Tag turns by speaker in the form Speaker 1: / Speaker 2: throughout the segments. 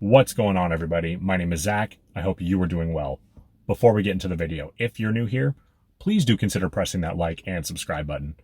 Speaker 1: What's going on, everybody? My name is Zach. I hope you are doing well. Before we get into the video, if you're new here, please do consider pressing that like and subscribe button.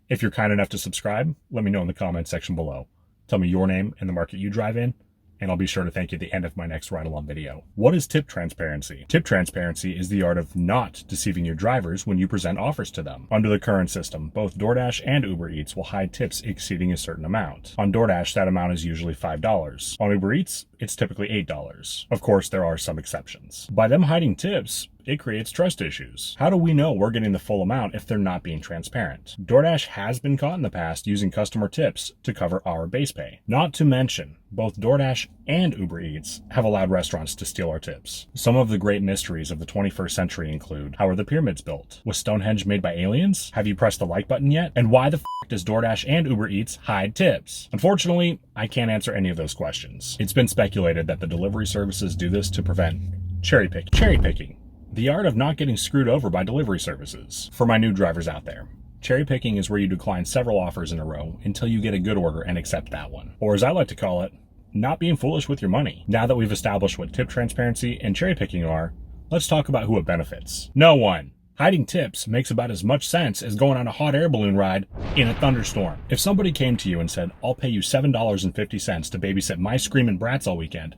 Speaker 1: If you're kind enough to subscribe, let me know in the comments section below. Tell me your name and the market you drive in, and I'll be sure to thank you at the end of my next ride-along video. What is tip transparency? Tip transparency is the art of not deceiving your drivers when you present offers to them. Under the current system, both DoorDash and Uber Eats will hide tips exceeding a certain amount. On DoorDash, that amount is usually $5. On Uber Eats, it's typically $8. Of course, there are some exceptions. By them hiding tips, it creates trust issues. How do we know we're getting the full amount if they're not being transparent? DoorDash has been caught in the past using customer tips to cover our base pay. Not to mention, both DoorDash and Uber Eats have allowed restaurants to steal our tips. Some of the great mysteries of the 21st century include: how are the pyramids built? Was Stonehenge made by aliens? Have you pressed the like button yet? And why the f*** does DoorDash and Uber Eats hide tips? Unfortunately, I can't answer any of those questions. It's been speculated that the delivery services do this to prevent cherry picking. The art of not getting screwed over by delivery services. For my new drivers out there, cherry picking is where you decline several offers in a row until you get a good order and accept that one. Or as I like to call it, not being foolish with your money. Now that we've established what tip transparency and cherry picking are, let's talk about who it benefits. No one. Hiding tips makes about as much sense as going on a hot air balloon ride in a thunderstorm. If somebody came to you and said, "I'll pay you $7.50 to babysit my screaming brats all weekend,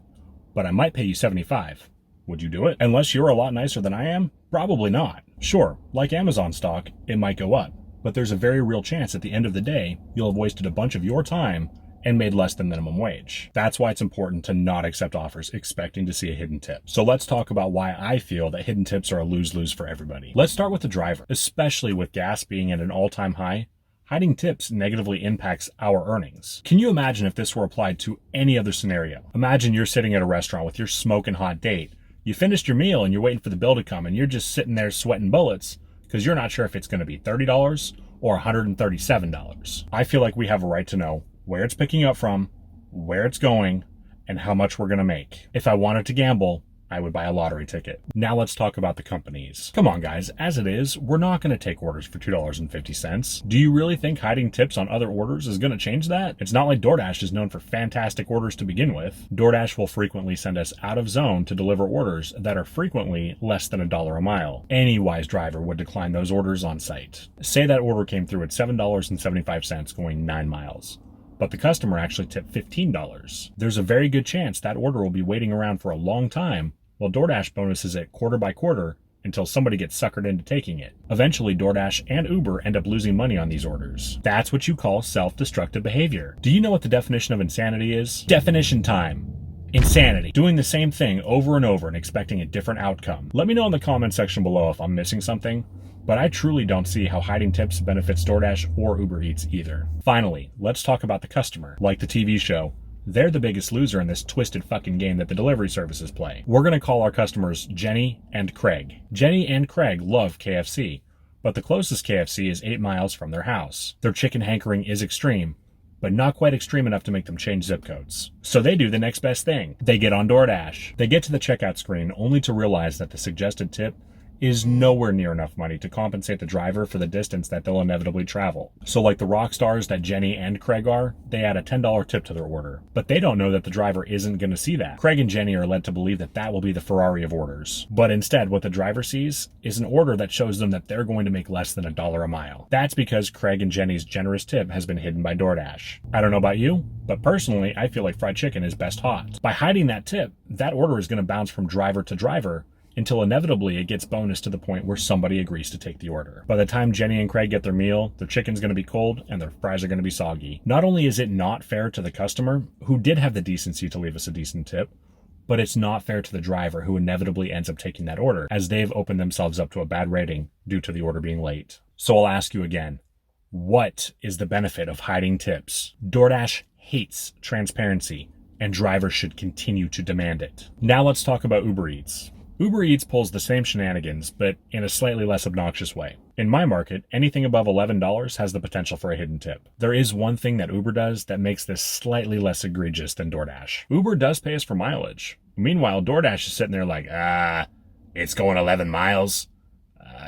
Speaker 1: but I might pay you $75. Would you do it? Unless you're a lot nicer than I am, probably not. Sure, like Amazon stock, it might go up, but there's a very real chance at the end of the day, you'll have wasted a bunch of your time and made less than minimum wage. That's why it's important to not accept offers expecting to see a hidden tip. So let's talk about why I feel that hidden tips are a lose-lose for everybody. Let's start with the driver. Especially with gas being at an all-time high, hiding tips negatively impacts our earnings. Can you imagine if this were applied to any other scenario? Imagine you're sitting at a restaurant with your smoking hot date. You finished your meal and you're waiting for the bill to come, and you're just sitting there sweating bullets because you're not sure if it's going to be $30 or $137. I feel like we have a right to know where it's picking up from, where it's going, and how much we're going to make. If I wanted to gamble, I would buy a lottery ticket. Now let's talk about the companies. Come on, guys. As it is, we're not going to take orders for $2.50. Do you really think hiding tips on other orders is going to change that? It's not like DoorDash is known for fantastic orders to begin with. DoorDash will frequently send us out of zone to deliver orders that are frequently less than $1 a mile. Any wise driver would decline those orders on site. Say that order came through at $7.75 going 9 miles. But the customer actually tipped $15. There's a very good chance that order will be waiting around for a long time while DoorDash bonuses it quarter by quarter until somebody gets suckered into taking it. Eventually, DoorDash and Uber end up losing money on these orders. That's what you call self-destructive behavior. Do you know what the definition of insanity is? Definition time. Insanity. Doing the same thing over and over and expecting a different outcome. Let me know in the comment section below if I'm missing something, but I truly don't see how hiding tips benefits DoorDash or Uber Eats either. Finally, let's talk about the customer. Like the TV show, they're the biggest loser in this twisted fucking game that the delivery services play. We're gonna call our customers Jenny and Craig. Jenny and Craig love KFC, but the closest KFC is 8 miles from their house. Their chicken hankering is extreme, but not quite extreme enough to make them change zip codes. So they do the next best thing. They get on DoorDash. They get to the checkout screen only to realize that the suggested tip is nowhere near enough money to compensate the driver for the distance that they'll inevitably travel. So like the rock stars that Jenny and Craig are, they add a $10 tip to their order. But they don't know that the driver isn't going to see that. Craig and Jenny are led to believe that that will be the Ferrari of orders. But instead, what the driver sees is an order that shows them that they're going to make less than $1 a mile. That's because Craig and Jenny's generous tip has been hidden by DoorDash. I don't know about you, but personally, I feel like fried chicken is best hot. By hiding that tip, that order is going to bounce from driver to driver until inevitably it gets bonus to the point where somebody agrees to take the order. By the time Jenny and Craig get their meal, their chicken's going to be cold and their fries are going to be soggy. Not only is it not fair to the customer, who did have the decency to leave us a decent tip, but it's not fair to the driver who inevitably ends up taking that order, as they've opened themselves up to a bad rating due to the order being late. So I'll ask you again, what is the benefit of hiding tips? DoorDash hates transparency, and drivers should continue to demand it. Now let's talk about Uber Eats. Uber Eats pulls the same shenanigans, but in a slightly less obnoxious way. In my market, anything above $11 has the potential for a hidden tip. There is one thing that Uber does that makes this slightly less egregious than DoorDash. Uber does pay us for mileage. Meanwhile, DoorDash is sitting there like, it's going 11 miles.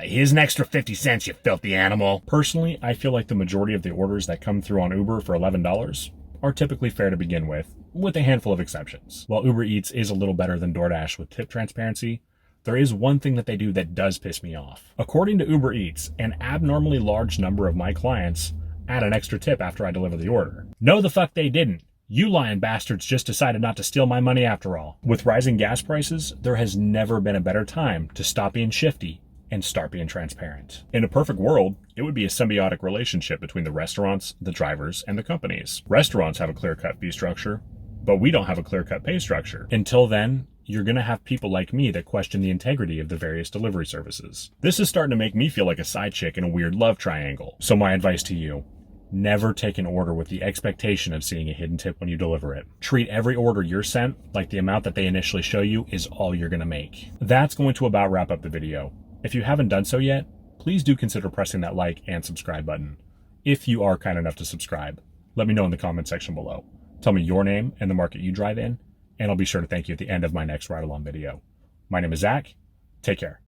Speaker 1: Here's an extra 50 cents, you filthy animal. Personally, I feel like the majority of the orders that come through on Uber for $11 are typically fair to begin with, with a handful of exceptions. While Uber Eats is a little better than DoorDash with tip transparency, there is one thing that they do that does piss me off. According to Uber Eats, an abnormally large number of my clients add an extra tip after I deliver the order. No, the fuck they didn't. You lying bastards just decided not to steal my money after all. With rising gas prices, there has never been a better time to stop being shifty and start being transparent. In a perfect world, it would be a symbiotic relationship between the restaurants, the drivers, and the companies. Restaurants have a clear-cut fee structure, but we don't have a clear-cut pay structure. Until then, you're gonna have people like me that question the integrity of the various delivery services. This is starting to make me feel like a side chick in a weird love triangle. So my advice to you, never take an order with the expectation of seeing a hidden tip when you deliver it. Treat every order you're sent like the amount that they initially show you is all you're gonna make. That's going to about wrap up the video. If you haven't done so yet, please do consider pressing that like and subscribe button. If you are kind enough to subscribe, let me know in the comment section below. Tell me your name and the market you drive in, and I'll be sure to thank you at the end of my next ride-along video. My name is Zach. Take care.